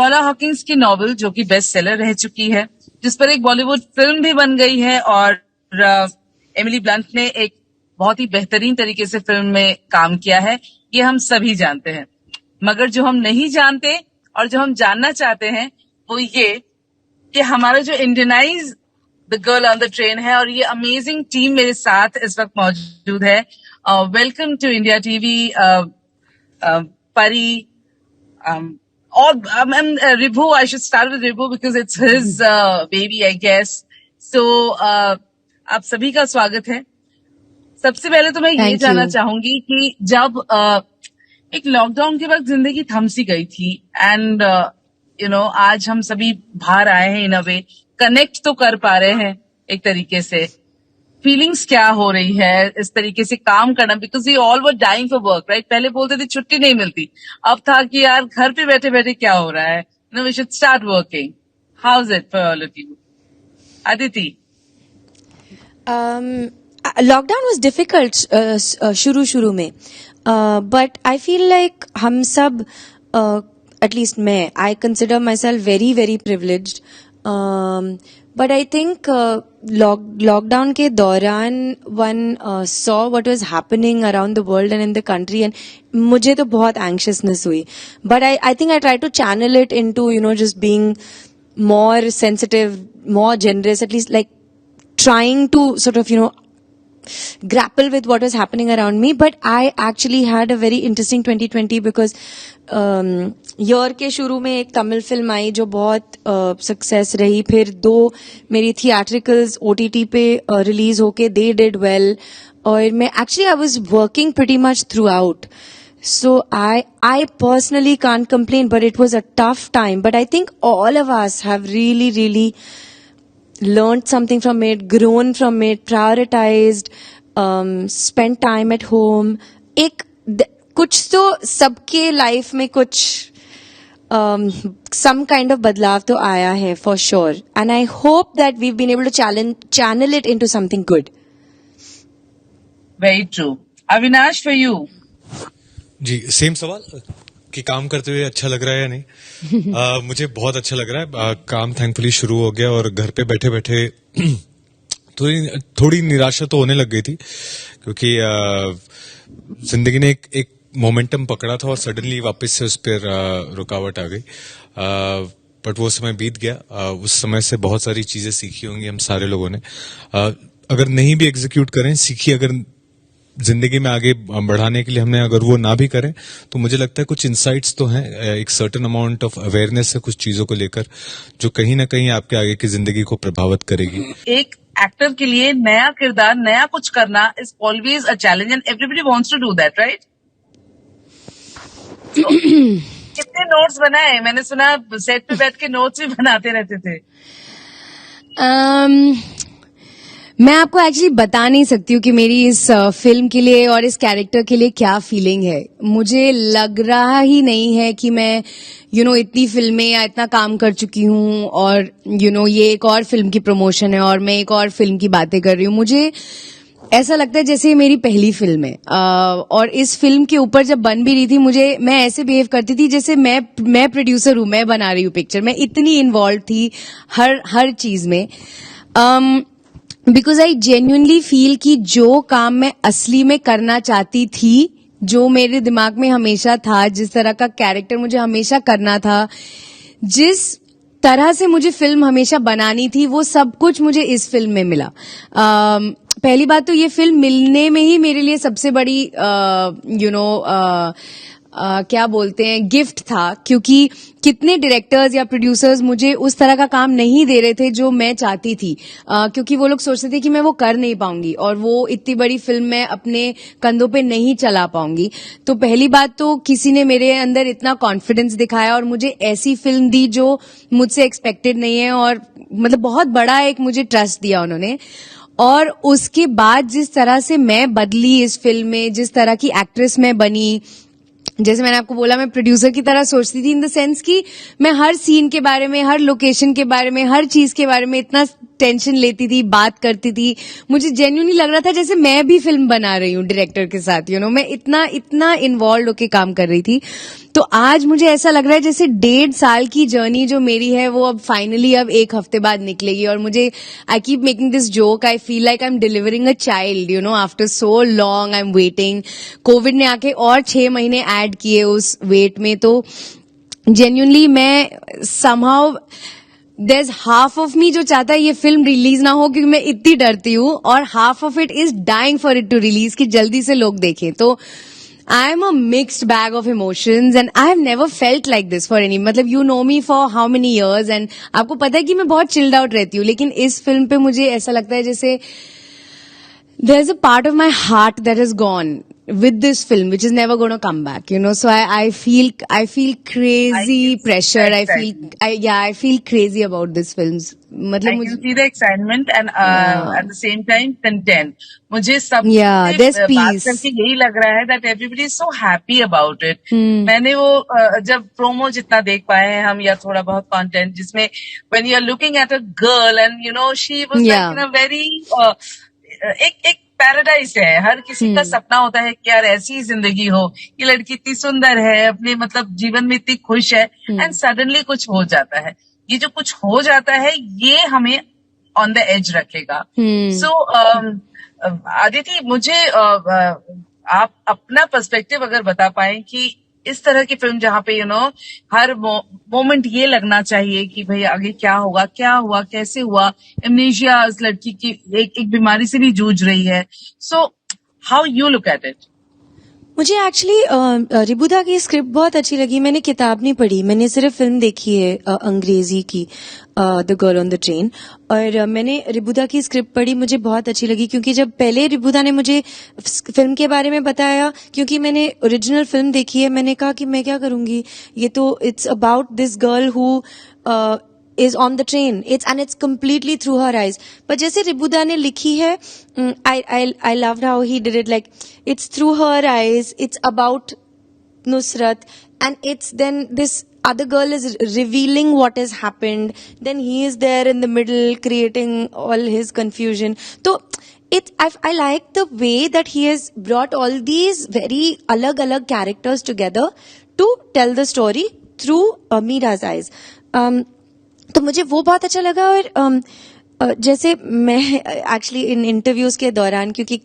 पाला हॉकिंस की नॉवेल जो कि बेस्ट सेलर रह चुकी है, जिस पर एक बॉलीवुड फिल्म भी बन गई है और एमिली ब्लंट ने एक बहुत ही बेहतरीन तरीके से फिल्म में काम किया है, ये हम सभी जानते हैं। मगर जो हम नहीं जानते और जो हम जानना चाहते हैं वो ये कि हमारा जो Indianise the girl on the train है, और ये अमेजिंग टीम मेरे साथ इस वक्त मौजूद है। Welcome to India TV Pari और Ribhu. I should start with Ribhu because it's his baby I guess. So आप सभी का स्वागत है। सबसे पहले तो मैं ये जानना चाहूंगी कि जब एक लॉकडाउन के वक्त जिंदगी थम सी गई थी एंड आज हम सभी बाहर आए हैं, इन अ वे कनेक्ट तो कर पा रहे हैं एक तरीके से, फीलिंग्स क्या हो रही है इस तरीके से काम करना, because we all were dying for work, right? पहले बोलते थे छुट्टी नहीं मिलती, अब था कि यार घर पे बैठे बैठे क्या हो रहा है, no we should start working. How is it for all of you? Aditi. Lockdown was difficult शुरू में, बट आई फील लाइक हम सब, एटलीस्ट मैं, I consider myself very very privileged, but I think lockdown के दौरान one saw what was happening around the world and in the country, and मुझे तो बहुत एंग्शियसनेस हुई, but I think I try to channel it into just being more sensitive, more generous, at least like trying to sort of grapple with what was happening around me. But I actually had a very interesting 2020 because year के शुरू में एक Tamil film आई जो बहुत success रही, फिर 2 मेरी थिएट्रिकल्स OTT पे रिलीज होके they did well, और मैं actually I was working pretty much throughout. So I personally can't complain, but it was a tough time. But I think all of us have really learned something from it, grown from it, prioritized, spent time at home. कुछ तो सबके life में कुछ some kind of बदलाव तो आया है for sure. And I hope that we've been able to channel it into something good. Very true. Avinash, for you? जी, सेम सवाल कि काम करते हुए अच्छा लग रहा है या नहीं? मुझे बहुत अच्छा लग रहा है। काम थैंकफुली शुरू हो गया और घर पे बैठे बैठे थोड़ी निराशा तो होने लग गई थी, क्योंकि जिंदगी ने एक मोमेंटम पकड़ा था और सडनली वापस से उस पर रुकावट आ गई। बट वो समय बीत गया। उस समय से बहुत सारी चीजें सीखी होंगी हम सारे लोगों ने। अगर नहीं भी एग्जीक्यूट करें, सीखी अगर जिंदगी में आगे बढ़ाने के लिए हमने, अगर वो ना भी करें तो मुझे लगता है कुछ इंसाइट्स तो हैं, एक सर्टेन अमाउंट ऑफ अवेयरनेस है कुछ चीजों को लेकर जो कहीं ना कहीं आपके आगे की जिंदगी को प्रभावित करेगी। एक एक्टर के लिए नया किरदार, नया कुछ करना is always a challenge and everybody wants to do that, right? कितने नोट्स बनाए? मैंने सुना सेट पे बैठ के नोट्स भी बनाते रहते थे। मैं आपको एक्चुअली बता नहीं सकती हूँ कि मेरी इस फिल्म के लिए और इस कैरेक्टर के लिए क्या फीलिंग है। मुझे लग रहा ही नहीं है कि मैं इतनी फिल्में या इतना काम कर चुकी हूँ और ये एक और फिल्म की प्रमोशन है और मैं एक और फिल्म की बातें कर रही हूँ। मुझे ऐसा लगता है जैसे ये मेरी पहली फिल्म है, और इस फिल्म के ऊपर जब बन भी रही थी मैं ऐसे बिहेव करती थी जैसे मैं प्रोड्यूसर हूँ, मैं बना रही हूँ पिक्चर। मैं इतनी इन्वॉल्व थी हर चीज में, बिकॉज आई जेन्युइनली फील कि जो काम मैं असली में करना चाहती थी, जो मेरे दिमाग में हमेशा था, जिस तरह का कैरेक्टर मुझे हमेशा करना था, जिस तरह से मुझे फिल्म हमेशा बनानी थी, वो सब कुछ मुझे इस फिल्म में मिला। पहली बात तो ये फिल्म मिलने में ही मेरे लिए सबसे बड़ी क्या बोलते हैं, गिफ्ट था, क्योंकि कितने डायरेक्टर्स या प्रोड्यूसर्स मुझे उस तरह का काम नहीं दे रहे थे जो मैं चाहती थी, क्योंकि वो लोग सोचते थे कि मैं वो कर नहीं पाऊंगी और वो इतनी बड़ी फिल्म मैं अपने कंधों पे नहीं चला पाऊंगी। तो पहली बात तो किसी ने मेरे अंदर इतना कॉन्फिडेंस दिखाया और मुझे ऐसी फिल्म दी जो मुझसे एक्सपेक्टेड नहीं है, और मतलब बहुत बड़ा एक मुझे ट्रस्ट दिया उन्होंने। और उसके बाद जिस तरह से मैं बदली इस फिल्म में, जिस तरह की एक्ट्रेस मैं बनी, जैसे मैंने आपको बोला, मैं प्रोड्यूसर की तरह सोचती थी, इन द सेंस कि मैं हर सीन के बारे में, हर लोकेशन के बारे में, हर चीज के बारे में इतना टेंशन लेती थी, बात करती थी. मुझे जेन्युइनली लग रहा था जैसे मैं भी फिल्म बना रही हूँ डायरेक्टर के साथ. मैं इतना इन्वॉल्व होके काम कर रही थी. तो आज मुझे ऐसा लग रहा है जैसे 1.5 साल की जर्नी जो मेरी है वो अब फाइनली अब 1 हफ्ते बाद निकलेगी. और मुझे, I keep making this joke, I feel like I am delivering a child, after so long I am waiting. Covid ने आके और 6 महीने ऐड किए उस वेट में. तो जेन्युइनली मैं somehow, there's half of me जो चाहता है ये फिल्म रिलीज ना हो क्योंकि मैं इतनी डरती हूँ, और half of it is dying for it to release कि जल्दी से लोग देखें. तो I am a mixed bag of emotions and I have never felt like this for any, मतलब you know me for how many years and आपको पता है कि मैं बहुत chilled out रहती हूँ, लेकिन इस फिल्म पे मुझे ऐसा लगता है जैसे there's a part of my heart that has gone with this film which is never going to come back, so I feel crazy pressure. I feel crazy about this films. I can see the excitement and at the same time content. मुझे सब there's बात peace. करके यही लग रहा है that everybody is so happy about it. मैंने वो जब प्रोमो जितना देख पाए हैं हम या थोड़ा बहुत कंटेंट जिसमें when you are looking at a girl and she was like in a very एक पैराडाइज है. हर किसी का सपना होता है कि यार ऐसी ही जिंदगी हो, ये लड़की इतनी सुंदर है, अपने मतलब जीवन में इतनी खुश है, एंड सडनली कुछ हो जाता है. ये जो कुछ हो जाता है ये हमें ऑन द एज रखेगा. सो आदिति, मुझे आप अपना पर्सपेक्टिव अगर बता पाए कि इस तरह की फिल्म जहाँ पे हर मोमेंट ये लगना चाहिए कि भाई आगे क्या होगा, क्या हुआ, कैसे हुआ. एमनेशिया इस लड़की की एक बीमारी से भी जूझ रही है. So how you look at it? मुझे एक्चुअली रिबुदा की स्क्रिप्ट बहुत अच्छी लगी. मैंने किताब नहीं पढ़ी, मैंने सिर्फ फिल्म देखी है अंग्रेजी की, the girl on the train. और मैंने रिबुदा की स्क्रिप्ट पढ़ी, मुझे बहुत अच्छी लगी क्योंकि जब पहले रिबुदा ने मुझे फिल्म के बारे में बताया, क्योंकि मैंने ओरिजिनल फिल्म देखी है, मैंने कहा कि मैं क्या करूंगी, ये तो it's about this girl who is on the train, it's completely through her eyes. But जैसे रिबुदा ने लिखी है, I loved how he did it, like it's through her eyes, it's about Nusrat, and it's then this other girl is revealing what has happened, then he is there in the middle creating all his confusion. So I like the way that he has brought all these very alag characters together to tell the story through Meera's eyes. तो मुझे वो बहुत अच्छा लगा. और जैसे मैं actually in interviews के दौरान, क्योंकि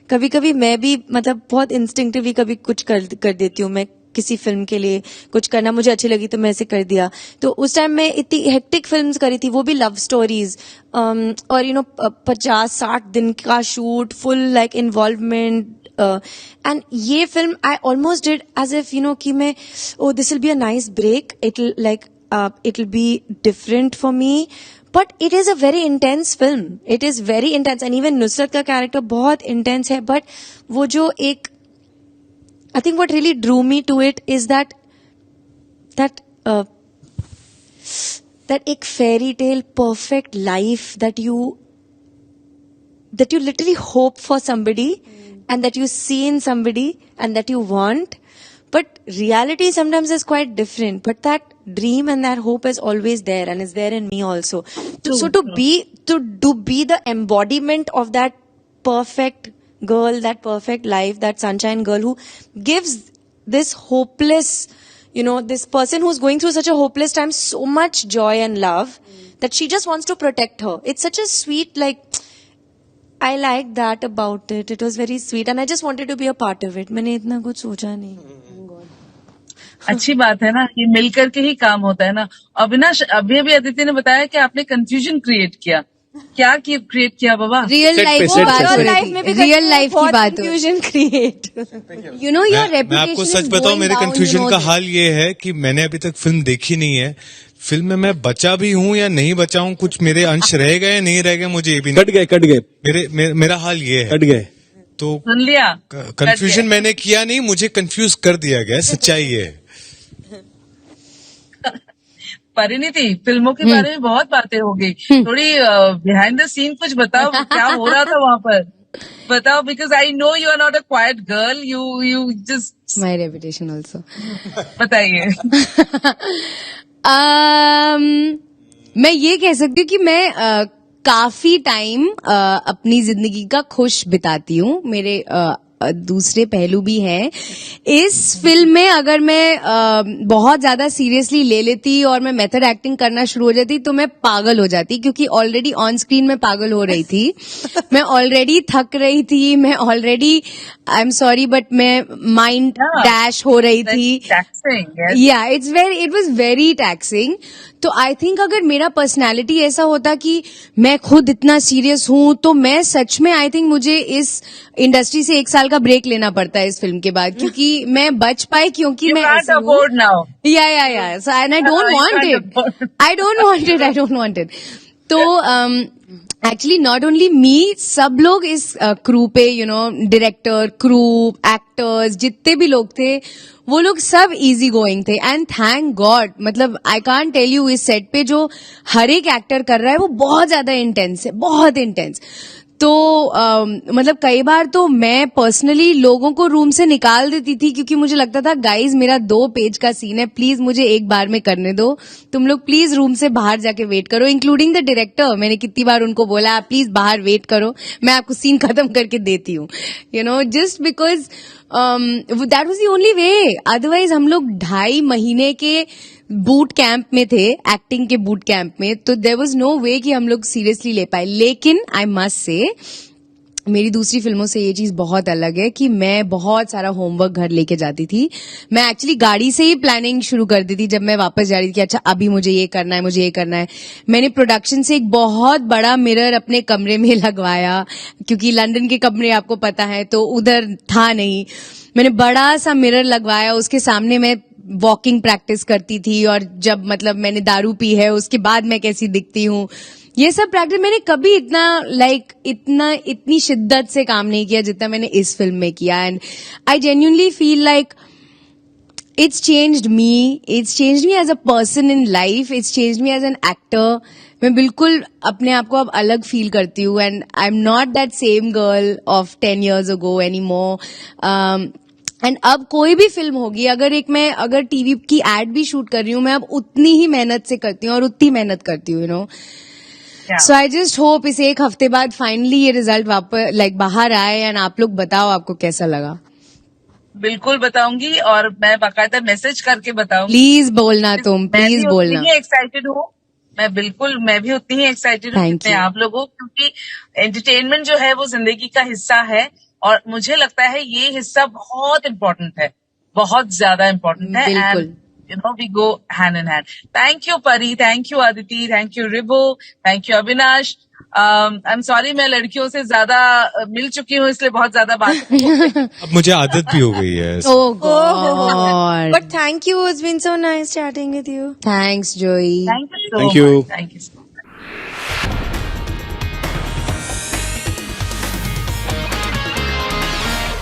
कभी कभी मैं भी मतलब बहुत इंस्टिंक्टिवली कभी कुछ कर देती हूँ, मैं किसी फिल्म के लिए कुछ करना मुझे अच्छी लगी तो मैं ऐसे कर दिया. तो उस टाइम मैं इतनी हेक्टिक फिल्म्स करी थी, वो भी लव स्टोरीज, और 50-60 दिन का shoot, full like involvement. And ये film I almost did as if कि मैं, this will be a nice break, it'll be different for me, but it is a very intense film. It is very intense, and even Nusrat का character बहुत intense है. But वो जो एक, I think what really drew me to it is that एक fairy tale perfect life that you literally hope for somebody and that you see in somebody and that you want. But reality sometimes is quite different. But that dream and that hope is always there and is there in me also. So to be the embodiment of that perfect girl, that perfect life, that sunshine girl who gives this hopeless, this person who's going through such a hopeless time so much joy and love that she just wants to protect her. It's such a sweet, like, I like that about it. It was very sweet and I just wanted to be a part of it. मैंने इतना कुछ सोचा नहीं. अच्छी बात है ना, ये मिलकर के ही काम होता है ना. अविनाश, अभी अदिति ने बताया कि आपने कंफ्यूजन क्रिएट किया. क्या क्रिएट किया बाबा? रियल लाइफ की बात हो रही थी. रियल लाइफ की बात, कंफ्यूजन क्रिएट. Your reputation. मैं आपको सच बताऊं, मेरे कंफ्यूजन का हाल ये है कि मैंने अभी तक फिल्म देखी नहीं है. फिल्म में मैं बचा भी हूँ या नहीं बचा हूँ, कुछ मेरे अंश रह गए नहीं रह गए, मुझे ये भी कट गए. मेरा हाल ये है. कट गए तो सुन लिया. कंफ्यूजन मैंने किया नहीं, मुझे कंफ्यूज कर दिया गया, सच्चाई है. परिणीति, फिल्मों के बारे में बहुत बातें हो गई, थोड़ी बिहाइंड द सीन कुछ बताओ, क्या हो रहा था वहाँ पर? बताओ, because I know you are not a quiet girl. You just My reputation also. बताइए. मैं ये कह सकती हूँ कि मैं काफी टाइम अपनी जिंदगी का खुश बिताती हूँ. मेरे दूसरे पहलू भी हैं. इस फिल्म में अगर मैं बहुत ज्यादा सीरियसली ले लेती और मैं मेथड एक्टिंग करना शुरू हो जाती तो मैं पागल हो जाती, क्योंकि ऑलरेडी ऑन स्क्रीन में पागल हो रही थी. मैं ऑलरेडी थक रही थी. मैं already, I am sorry but मैं माइंड डैश हो रही थी. Taxing, yes. या इट वॉज वेरी टैक्सिंग. तो आई थिंक अगर मेरा पर्सनैलिटी ऐसा होता कि मैं खुद इतना सीरियस हूं तो मैं सच में, आई थिंक मुझे इस इंडस्ट्री से 1 साल का ब्रेक लेना पड़ता है इस फिल्म के बाद, क्योंकि मैं बच पाई, क्योंकि You मैं can't ऐसी हूं. afford now. या so and I don't You want can't it. afford. I don't want it. तो एक्चुअली नॉट ओनली मी, सब लोग इस क्रू पे, डायरेक्टर, क्रू, एक्टर्स, जितने भी लोग थे वो लोग सब इजी गोइंग थे. एंड थैंक गॉड, मतलब आई कांट टेल यू, इस सेट पे जो हर एक एक्टर कर रहा है वो बहुत ज्यादा इंटेंस है, बहुत इंटेंस. तो मतलब कई बार तो मैं पर्सनली लोगों को रूम से निकाल देती थी, क्योंकि मुझे लगता था गाइज मेरा 2 पेज का सीन है, प्लीज मुझे एक बार में करने दो, तुम लोग प्लीज रूम से बाहर जाके वेट करो. इंक्लूडिंग द डायरेक्टर, मैंने कितनी बार उनको बोला आप प्लीज बाहर वेट करो, मैं आपको सीन खत्म करके देती हूँ. Just because that was the only way. Otherwise हम लोग 2.5 महीने के बूट कैंप में थे, एक्टिंग के बूट कैंप में, तो देयर वाज नो वे कि हम लोग सीरियसली ले पाए. लेकिन आई मस्ट से मेरी दूसरी फिल्मों से ये चीज बहुत अलग है कि मैं बहुत सारा होमवर्क घर लेके जाती थी. मैं एक्चुअली गाड़ी से ही प्लानिंग शुरू कर दी थी जब मैं वापस जा रही थी कि अच्छा अभी मुझे ये करना है, मुझे ये करना है. मैंने प्रोडक्शन से एक बहुत बड़ा मिरर अपने कमरे में लगवाया, क्योंकि लंदन के कमरे आपको पता है तो उधर था नहीं. मैंने बड़ा सा मिरर लगवाया, उसके सामने मैं वॉकिंग प्रैक्टिस करती थी, और जब मतलब मैंने दारू पी है उसके बाद मैं कैसी दिखती हूँ, ये सब प्रैक्टिस मैंने कभी इतनी शिद्दत से काम नहीं किया जितना मैंने इस फिल्म में किया. And I genuinely feel like it's changed me as a person in life, it's changed me as an actor. मैं बिल्कुल अपने आप को अब अलग फील करती हूँ, and I am not that same girl of 10 years ago anymore. And अब कोई भी फिल्म होगी, अगर टीवी की एड भी शूट कर रही हूँ, मैं अब उतनी ही मेहनत से करती हूँ और उतनी मेहनत करती हूँ, सो आई जस्ट होप इस 1 हफ्ते बाद फाइनली ये रिजल्ट वापस बाहर आए, एंड आप लोग बताओ आपको कैसा लगा. बिल्कुल बताऊंगी, और मैं बाकायदा मैसेज करके बताऊंगी. प्लीज बोलना, तुम प्लीज बोलना. मैं भी एक्साइटेड हूँ, मैं भी उतनी ही एक्साइटेड हूँ जितने आप लोग हो, क्योंकि एंटरटेनमेंट जो है वो जिंदगी का हिस्सा है, और मुझे लगता है ये हिस्सा बहुत इम्पोर्टेंट है, बहुत ज्यादा इम्पोर्टेंट है. And we go hand in hand. Thank you Pari, thank you Aditi, thank you Ribu, thank you Avinash. I'm sorry मैं लड़कियों से ज्यादा मिल चुकी हूँ, इसलिए बहुत ज्यादा बात अब मुझे आदत भी हो गई है. Oh God. But thank you. It's been so nice chatting with you. Thanks, Joey. Thank you so Thank you. much. Thank you.